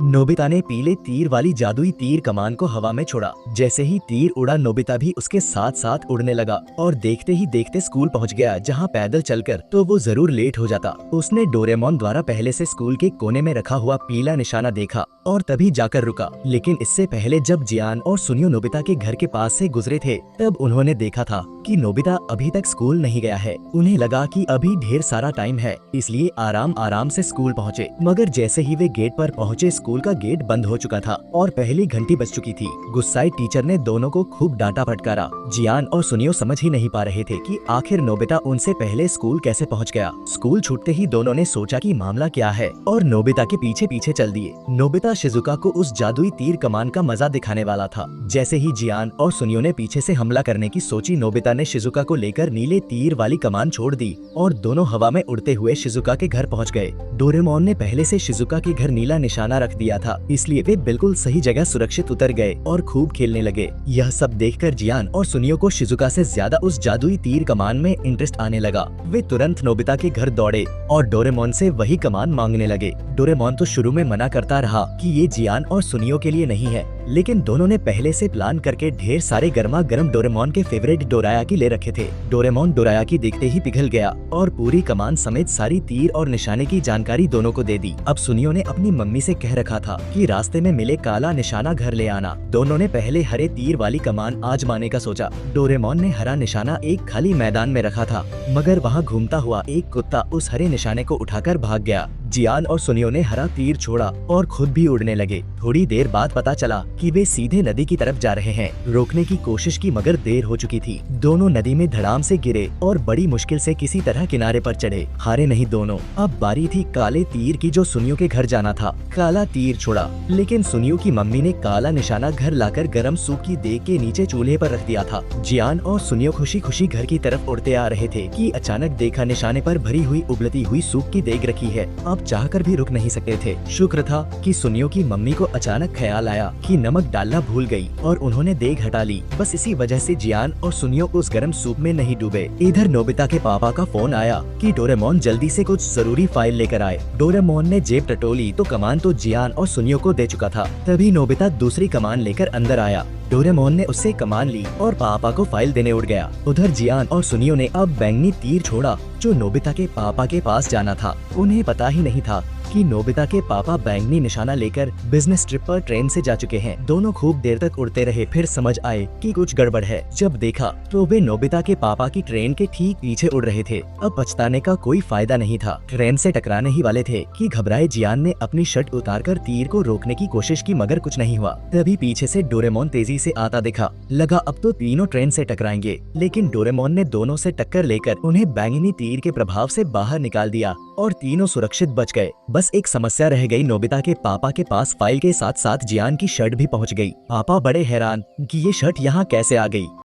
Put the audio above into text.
Nobita ने पीले तीर वाली जादुई तीर कमान को हवा में छोड़ा। जैसे ही तीर उड़ा, नोबिता भी उसके साथ साथ उड़ने लगा और देखते ही देखते स्कूल पहुंच गया, जहां पैदल चलकर तो वो जरूर लेट हो जाता। उसने डोरेमोन द्वारा पहले से स्कूल के कोने में रखा हुआ पीला निशाना देखा और तभी जाकर रुका। लेकिन इससे पहले जब जियान और सुनियो नोबिता के घर के पास से गुजरे थे, तब उन्होंने देखा था कि नोबिता अभी तक स्कूल नहीं गया है। उन्हें लगा कि अभी ढेर सारा टाइम है, इसलिए आराम आराम से स्कूल पहुँचे। मगर जैसे ही वे गेट पर पहुँचे, स्कूल का गेट बंद हो चुका था और पहली घंटी बज चुकी थी। गुस्साई टीचर ने दोनों को खूब डांटा फटकारा। जियान और सुनियो समझ ही नहीं पा रहे थे कि आखिर नोबिता उनसे पहले स्कूल कैसे पहुंच गया। स्कूल छूटते ही दोनों ने सोचा कि मामला क्या है और नोबिता के पीछे पीछे चल दिए। नोबिता शिजुका को उस जादुई तीर कमान का मजा दिखाने वाला था। जैसे ही जियान और सुनियो ने पीछे से हमला करने की सोची, नोबिता ने शिजुका को लेकर नीले तीर वाली कमान छोड़ दी और दोनों हवा में उड़ते हुए शिजुका के घर पहुंच गए। डोरेमोन ने पहले से शिजुका के घर नीला निशाना रख दिया था, इसलिए वे बिल्कुल सही जगह सुरक्षित उतर गए और खूब खेलने लगे। यह सब देखकर जियान और सुनियो को शिजुका से ज्यादा उस जादुई तीर कमान में इंटरेस्ट आने लगा। वे तुरंत नोबिता के घर दौड़े और डोरेमोन से वही कमान मांगने लगे। डोरेमोन तो शुरू में मना करता रहा कि ये जियान और सुनियो के लिए नहीं है, लेकिन दोनों ने पहले से प्लान करके ढेर सारे गर्मा गर्म डोरेमोन के फेवरेट डोरायाकी ले रखे थे। डोरेमोन डोरायाकी देखते ही पिघल गया और पूरी कमान समेत सारी तीर और निशाने की जानकारी दोनों को दे दी। अब सुनियो ने अपनी मम्मी से कह रखा था कि रास्ते में मिले काला निशाना घर ले आना। दोनों ने पहले हरे तीर वाली कमान आजमाने का सोचा। डोरेमोन ने हरा निशाना एक खाली मैदान में रखा था, मगर वहाँ घूमता हुआ एक कुत्ता उस हरे निशाने को उठाकर भाग गया। जियान और सुनियो ने हरा तीर छोड़ा और खुद भी उड़ने लगे। थोड़ी देर बाद पता चला कि वे सीधे नदी की तरफ जा रहे हैं। रोकने की कोशिश की, मगर देर हो चुकी थी। दोनों नदी में धड़ाम से गिरे और बड़ी मुश्किल से किसी तरह किनारे पर चढ़े। हारे नहीं दोनों। अब बारी थी काले तीर की, जो सुनियो के घर जाना था। काला तीर छोड़ा, लेकिन सुनियो की मम्मी ने काला निशाना घर लाकर गरम सूप की देग के नीचे चूल्हे पर रख दिया था। जियान और सुनियो खुशी खुशी घर की तरफ उड़ते आ रहे थे कि अचानक देखा निशाने पर भरी हुई उबलती हुई सूप की देग रखी है। अब चाहकर भी रुक नहीं सकते थे। शुक्र था कि सुनियो की मम्मी को अचानक ख्याल आया कि नमक डालना भूल गई और उन्होंने देग हटा ली। बस इसी वजह से जियान और सुनियो उस गर्म सूप में नहीं डूबे। इधर नोबिता के पापा का फोन आया कि डोरेमोन जल्दी से कुछ जरूरी फाइल लेकर आए। डोरेमोन ने जेब टटोली तो कमान तो जियान और सुनियो को दे चुका था। तभी नोबिता दूसरी कमान लेकर अंदर आया। डोरेमोन ने उससे कमान ली और पापा को फाइल देने उड़ गया। उधर जियान और सुनियो ने अब बैंगनी तीर छोड़ा, जो नोबिता के पापा के पास जाना था। उन्हें पता ही नहीं था कि नोबिता के पापा बैंगनी निशाना लेकर बिजनेस ट्रिप पर ट्रेन से जा चुके हैं। दोनों खूब देर तक उड़ते रहे, फिर समझ आए कि कुछ गड़बड़ है। जब देखा तो वे नोबिता के पापा की ट्रेन के ठीक पीछे उड़ रहे थे। अब पछताने का कोई फायदा नहीं था। ट्रेन से टकराने ही वाले थे कि घबराए जियान ने अपनी शर्ट उतारकर तीर को रोकने की कोशिश की, मगर कुछ नहीं हुआ। तभी पीछे से डोरेमोन तेजी से आता दिखा। लगा अब तो तीनों ट्रेन से टकराएंगे, लेकिन डोरेमोन ने दोनों से टक्कर लेकर उन्हें बैंगनी तीर के प्रभाव से बाहर निकाल दिया और तीनों सुरक्षित बच गए। बस एक समस्या रह गई। नोबिता के पापा के पास फाइल के साथ साथ जियान की शर्ट भी पहुंच गई। पापा बड़े हैरान कि ये शर्ट यहाँ कैसे आ गई।